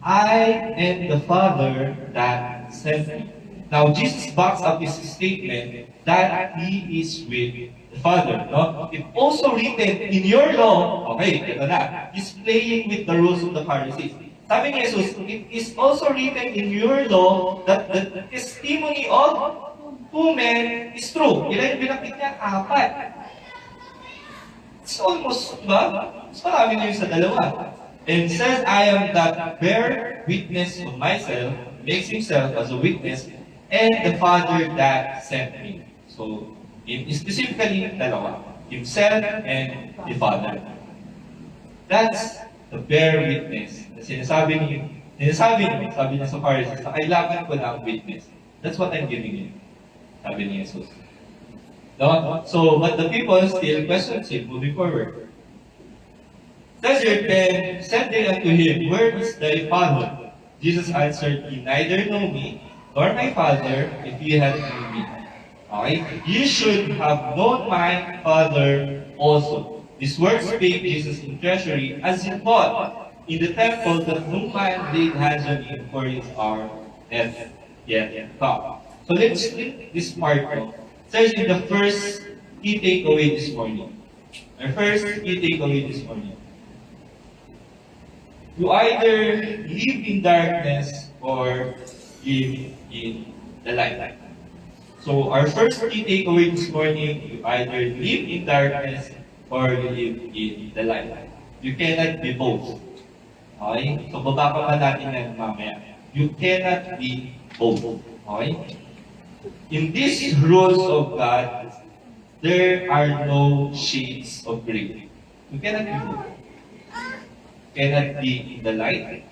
I and the Father that sent me." Now, Jesus backs up his statement that He is with the Father. No? It's also written in your law, okay, ito na, He's playing with the rules of the Pharisees. Sabi ni Jesus, it is also written in your law that the testimony of 2 men is true. Ilan yung binakit niya? 4. It's almost, diba? Mas marami na yun sa 2. And says, I am that bear witness of myself, makes himself as a witness, and the Father that sent me. So, specifically, 2. Himself and the Father. That's the bear witness. Sinasabi niyo, sabi niya sa Pharisees, na kailangan ko ng witness. That's what I'm giving you. Sabi ni Jesus. No? So, but the people still questioned him moving forward. Says here, then said they unto him, Where is thy father? Jesus answered, Ye neither know me, nor my father, if ye had known me. Okay? Ye should have known my father also. This word spake Jesus in treasury, as he taught in the temple that no man laid hands on him, for his hour hath yet come. So let's read this part. No? It says in the first key takeaway this morning. Our first key takeaway this morning. You either live in darkness or live in the light. So our first key takeaway this morning, you either live in darkness or you live in the light. You cannot be both. Okay? So baba pa ba natin yan mamaya? You cannot be both. Okay? In these rules of God, there are no shades of gray. You cannot be both. Cannot be in the light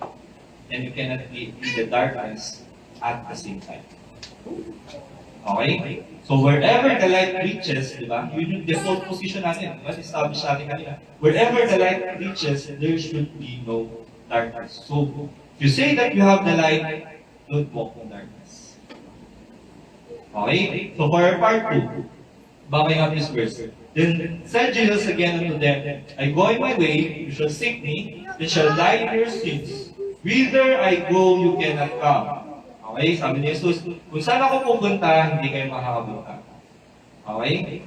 and you cannot be in the darkness at the same time. Okay? So wherever the light reaches, di ba? Yun yung default position natin. Diba? Establish natin kanina. Wherever the light reaches, there should be no darkness. So, if you say that you have the light, don't walk in darkness. Okay? So for part 2, backing up this verse. Then said Jesus again unto them, I go in my way, you shall seek me, and shall die in your sins. Whither I go, you cannot come. Okay? Sabi ni Jesus, kung saan ako pupunta, hindi kayo makakapunta. Okay?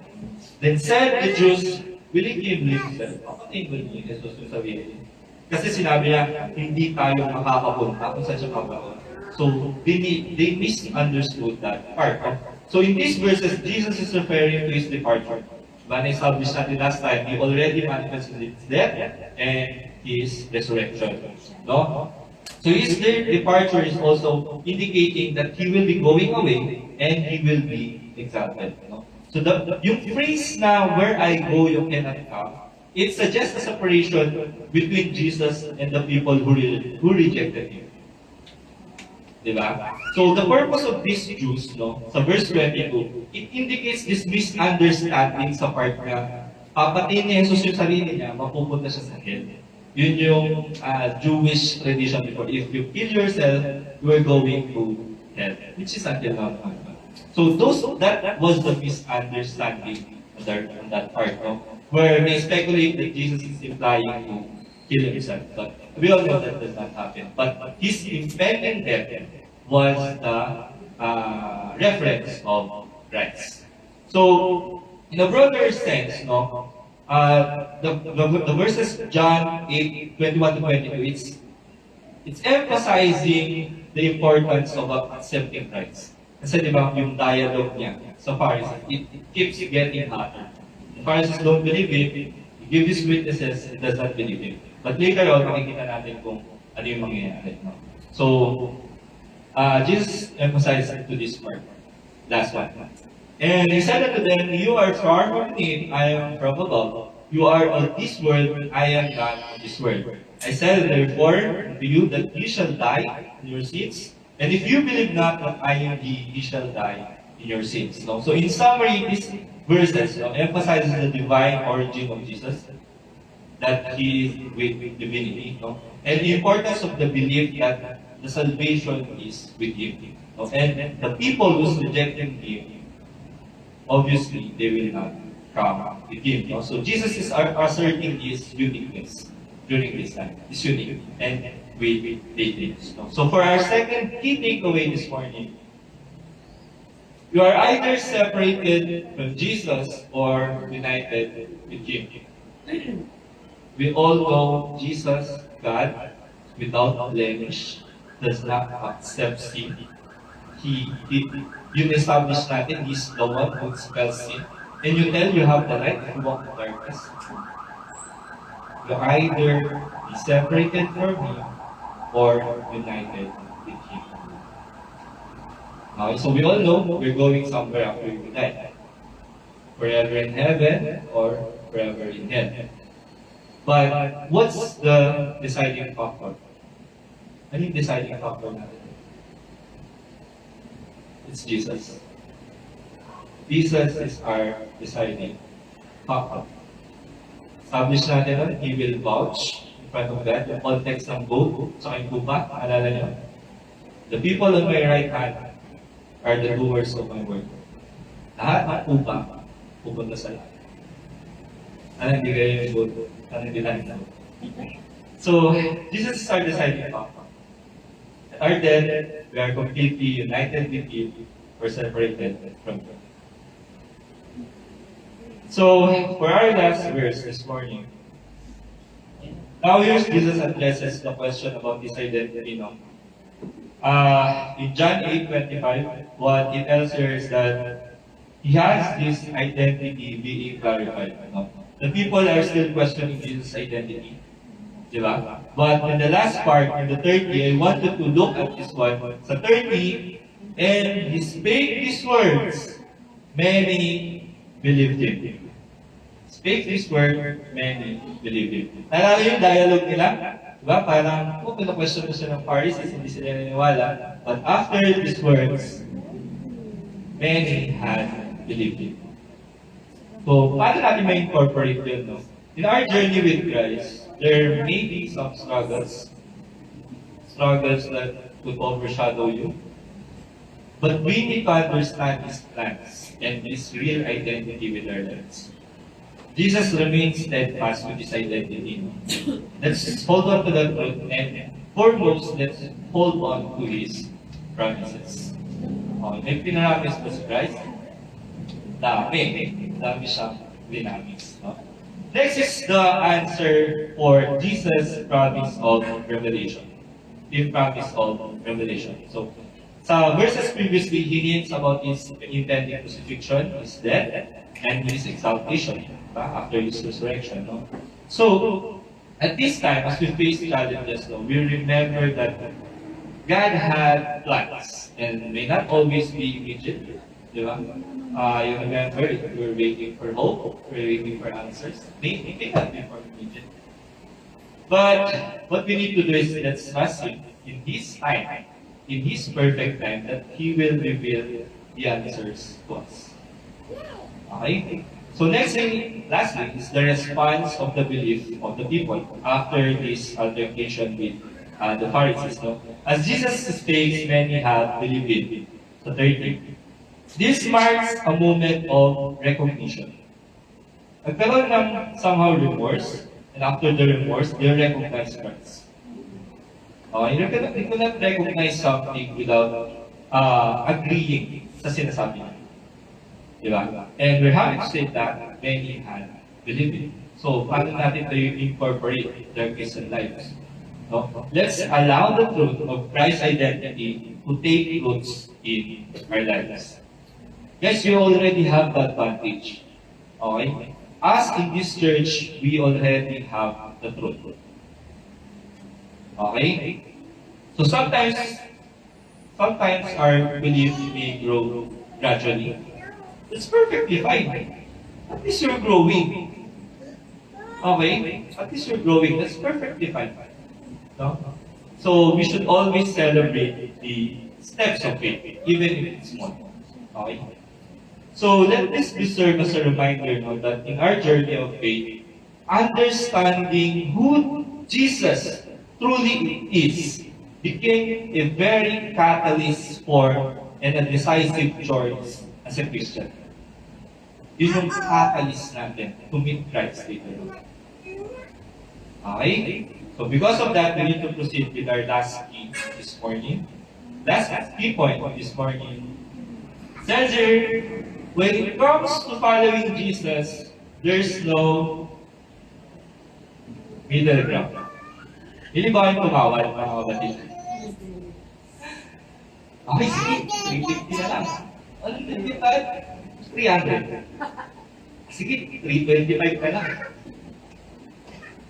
Then said the Jews, will you give himself? Kapatid ba ni Jesus yung sabihin? Kasi sinabi niya, hindi tayo makakapunta kung saan siya papunta. So, they misunderstood that part. So, in these verses, Jesus is referring to his departure. But na-establish natin last time, he already manifested his death and his resurrection. No? So his departure is also indicating that he will be going away and he will be exalted. No? So yung phrase na, where I go, you cannot come, it suggests a separation between Jesus and the people who rejected him. Diba? So the purpose of these Jews, no, sa verse 22, it indicates this misunderstanding sa part na papatayin ni Jesus yung sarili niya, mapupunta siya sa hell. Yun yung Jewish tradition before. If you kill yourself, you are going to hell. Which is until now. So that was the misunderstanding on that part, no? Where they speculate that Jesus is implying to kill himself. But we all know that does not happen. But his impending death was the reference of Christ. So, in a broader sense, no, the verses John 8:21 to 22, it's emphasizing the importance of accepting Christ. Kasi di ba, yung dialogue niya sa Pharisees, it keeps getting hotter. The Pharisees don't believe it, he gives his witnesses, he does not believe it. But later on, makikita natin kung ano yung mangyayari. No? So, Jesus emphasized to this part. Last one. And he said unto them, you are far from me, I am from above. You are of this world, I am not of this world. I said therefore to you that ye shall die in your sins. And if you believe not that I am he, ye shall die in your sins. No? So in summary, these verses emphasizes the divine origin of Jesus, that he is with divinity, no? And the importance of the belief that the salvation is with him. No? And the people who's rejecting him, obviously, they will not come with him. No? So Jesus is asserting his uniqueness during this time. It's unique. And we did. No? So for our second key takeaway this morning, you are either separated from Jesus or united with him. We all know Jesus, God, without blemish, does not accept sin. Yun establish natin, He's the one who expels sin. And you tell you have the right to walk in darkness. You either be separated from Him or united with Him. Okay, so we all know we're going somewhere after we die. Forever in heaven or forever in hell. But what's the deciding factor? Ano yung deciding factor natin? It's Jesus. Jesus is our deciding factor. Establish natin nun, He will vouch in front of God. Yung context ng vote, sa kanyang tupa, alala niyo? The people on my right hand are the doers of my word. Lahat ng tupa, pupunta sa lahat. Ano hindi kayo yung vote? Ano hindi lang yung vote? So, Jesus is our deciding factor. At our death, we are completely united with Him or separated from Him. So, for our last verse this morning, now here's Jesus addresses the question about His identity now. In John 8:25, what it tells here is that He has this identity being clarified. No? The people are still questioning Jesus' identity. Diba? But in the last part, in the 30, I wanted to look at this one. Sa 30, and He spake these words, many believed Him. Spake these words, many believed Him. Nalala yung dialogue nila? Diba? Parang, kung pina-question mo siya ng Pharisees, hindi sila naniniwala. But after these words, many had believed Him. So, paano natin ma-incorporate yun, no? In our journey with Christ, there may be some struggles that could overshadow you. But we need to understand His plans and His real identity with our lives. Jesus remains steadfast with His identity. Let's hold on to that truth, and foremost, let's hold on to His promises. Okay, may pinaramis ba si Christ? Dami siyang dinamis. No? Next is the answer for Jesus' promise of revelation. His promise of revelation. So, sa verses previously, He hints about His intended crucifixion, His death, and His exaltation after His resurrection. No? So, at this time, as we face challenges, no, we remember that God had plans and may not always be immediate. Di ba? You remember, if we're waiting for hope, we're waiting for answers, may not be for immediate. But what we need to do is let's trust Him in His time, in His perfect time, that He will reveal the answers to us. Okay? So next thing, lastly, is the response of the belief of the people after this altercation with the Pharisees. No? As Jesus speaks, many have believed Him. So 30. This marks a moment of recognition. Nagkaroon ng somehow remorse, and after the remorse, they recognize Christ. You cannot recognize something without agreeing sa sinasabi niya. Diba? And we're happy to say that many had believed it. So, paano natin ito incorporate their Christian lives? No? Let's allow the truth of Christ's identity to take roots in our lives. Guys, you already have that advantage. Okay? Us in this church, we already have the truth. Okay? So sometimes our belief may grow gradually. It's perfectly fine. At least you're growing. Okay? At least you're growing. That's perfectly fine. No? So we should always celebrate the steps of faith, even if it's small. Okay? So let this be served as a reminder, no, that in our journey of faith, understanding who Jesus truly is became a very catalyst for and a decisive choice as a Christian. Yun yung catalyst natin to meet Christ later. Okay? So because of that, we need to proceed with our last key this morning. Last key point this morning. Says here, when it comes to following Jesus, there's no middle ground. Hindi ba kayong tumawad, mga kapatid? Okay, sige, 350 na lang. Ano yung 300? Sige, 325 ka lang.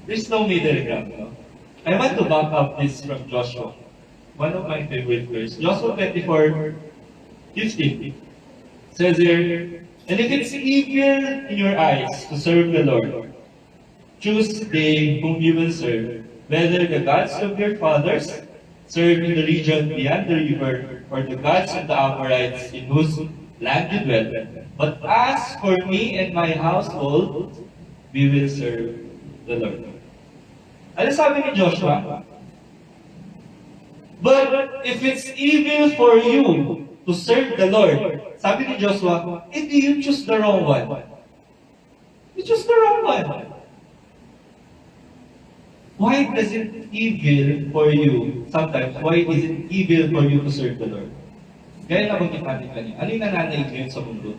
There's no middle ground, no? I want to back up this from Joshua. One of my favorite verses. Joshua 24:15. Says here, and if it's eager in your eyes to serve the Lord, choose they whom you will serve, whether the gods of your fathers served in the region beyond the river, or the gods of the Amorites in whose land you dwell. But as for me and my household, we will serve the Lord. Ano sabi ni Joshua? But if it's evil for you to serve the Lord, sabi ni Joshua, do you choose the wrong one? You choose the wrong one. Why is it evil for you sometimes? Why is it evil for you to serve the Lord? Gaya na banggit natin kanina, ano yung nananaig ngayon sa mundo?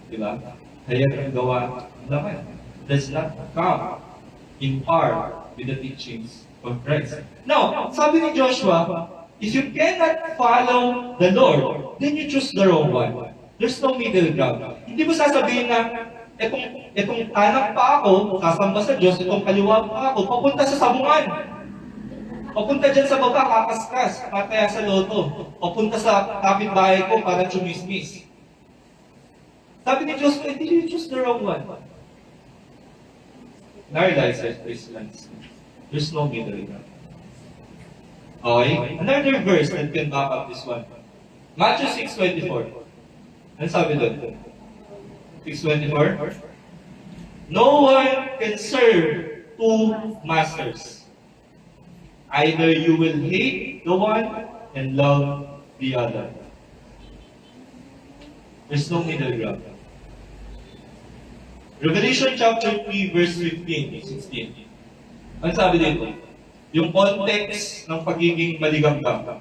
Diba? Kaya ang gawa naman does not come in par with the teachings of Christ. Now, sabi ni Joshua, if you cannot follow the Lord, then you choose the wrong one. There's no middle ground. Hindi mo sasabihin na, itong anak pa ako, sasamba sa Diyos, itong kaliwa pa ako, papunta sa sabungan. Papunta dyan sa baba, kakaskas, kataya sa loto. Papunta sa kapitbahay ko para chumismis. Sabi ni Diyos, did you choose the wrong one? In our lives as Christians, there's no middle ground. Okay? Another verse that can back up this one. Matthew 6:24. Ano sabi doon? 6:24? No one can serve two masters. Either you will hate the one and love the other. There's no middle ground. Revelation chapter 3, verse 15 to 16. Ano sabi dito? Yung context ng pagiging maligamgam.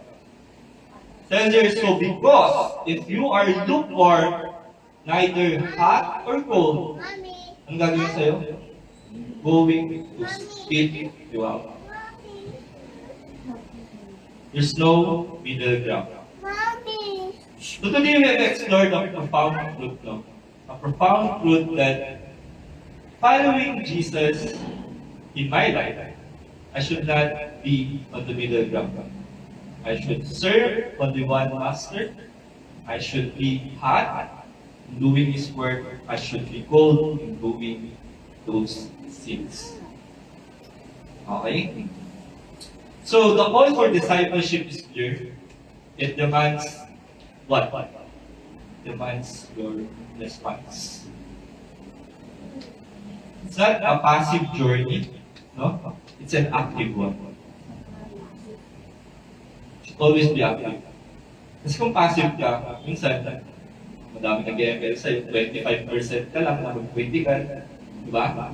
Says there, so because if you are lukewarm, neither hot or cold, ang gagawin sa'yo? Going to spit you out. There's no middle ground. So today we have explored a profound truth, no? A profound truth that following Jesus in my life, I should not be on the middle ground. I should serve only one master. I should be hot in doing His work. I should be cold in doing those things. Okay? So the call for discipleship is clear. It demands what? Demands your response. It's not a passive journey, no? It's an active one. It should always be active. Kasi kung passive ka, minsan, madami nag-e-email sa'yo, 25% ka lang, mag-20 ka, di ba?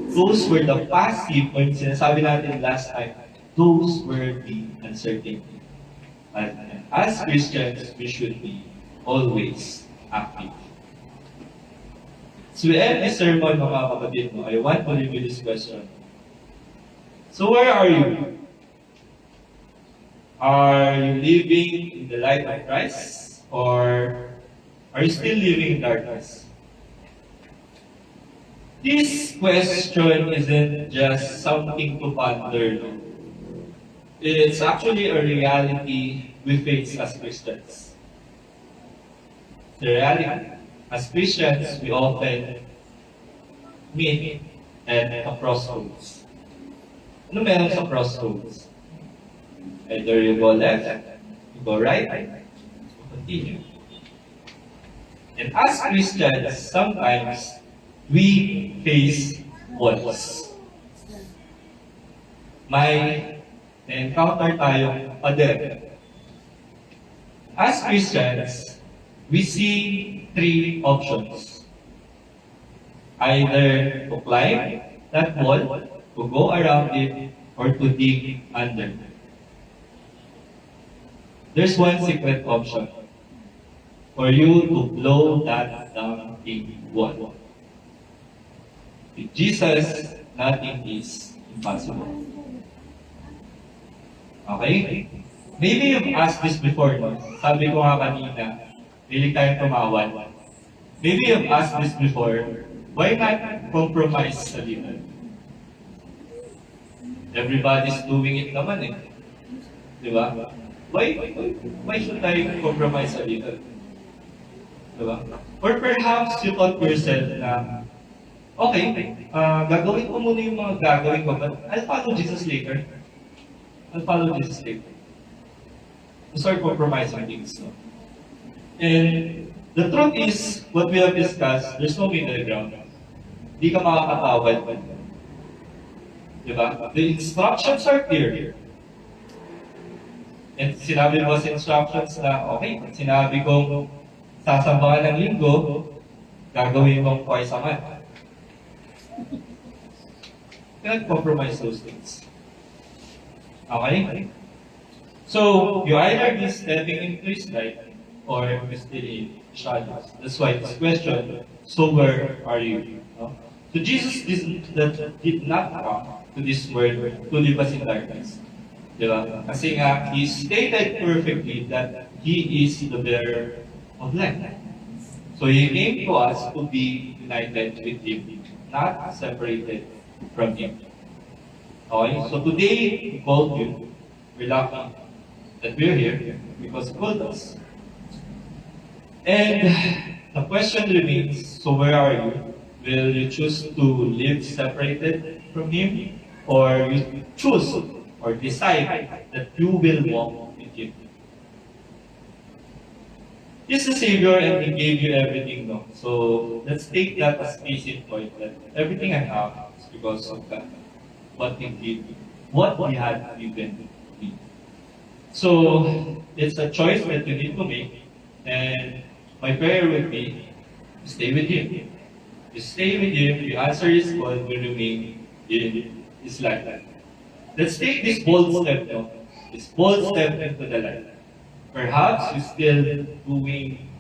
Those were the passive, o yung sinasabi natin last time, those were the uncertainty. And as Christians, we should be always active. So we end this sermon, mga kapatid mo, I want to leave you this question. So where are you? Are you living in the light of Christ? Or are you still living in darkness? This question isn't just something to ponder. No? It's actually a reality we face as Christians. The reality. As Christians, we often meet at a crossroads. Ano meron sa crossroads? Either you go left, you go right, you continue. And as Christians, sometimes we face walls. May na-encounter tayong pader. As Christians, we see three options. Either to climb that wall, to go around it, or to dig under. There's one secret option. For you to blow that down big wall. With Jesus, nothing is impossible. Okay? Maybe you've asked this before, no? Sabi ko nga kanina, hindi tayong tumawan. Maybe you've asked this before, why not compromise a little? Everybody's doing it naman eh. Di ba? Why should I compromise a little? Di ba? Or perhaps you thought to yourself na, okay, gagawin ko muna yung mga gagawin ko, but I'll follow Jesus later. I'll follow Jesus later. To start compromising things. No? And The truth is, what we have discussed, there's no middle ground. Hindi ka makakatawad. Diba? The instructions are clear. And sinabi mo sa instructions na, okay, sinabi kong sasamba ka ng linggo, gagawin mong twice a month. Cannot compromise those things. Okay? So, you either be stepping into His light or you're still in shadows. That's why this question, so where are you? No? So Jesus did not come to this world to leave us in darkness. Diba? Kasi nga, He stated perfectly that He is the bearer of light. So He came to us to be united with Him, not separated from Him. Okay? So today, we called you. We're lucky that we're here because He called us. And the question remains, so where are you? Will you choose to live separated from Him? Or you choose or decide that you will walk with Him? He's the Savior and He gave you everything, no? So let's take that as case in point that everything I have is because of God. What He gave me. What He had given me. So it's a choice that you need to make. And my prayer would be, stay with Him. You stay with Him, you answer His call, you remain in His life. Let's take this bold step now. This bold step into the light. Perhaps you're still doing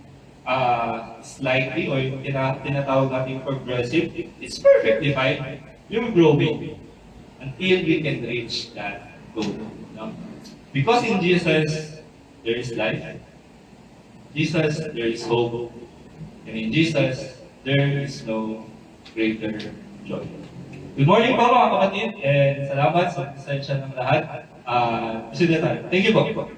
slightly or yung tinatawag natin progressive. It's perfectly fine. You're growing until we can reach that goal. No? Because in Jesus, there is life. Jesus, there is hope. And in Jesus, there is no greater joy. Good morning po mga kapatid, and salamat sa presensya ng lahat. Thank you po.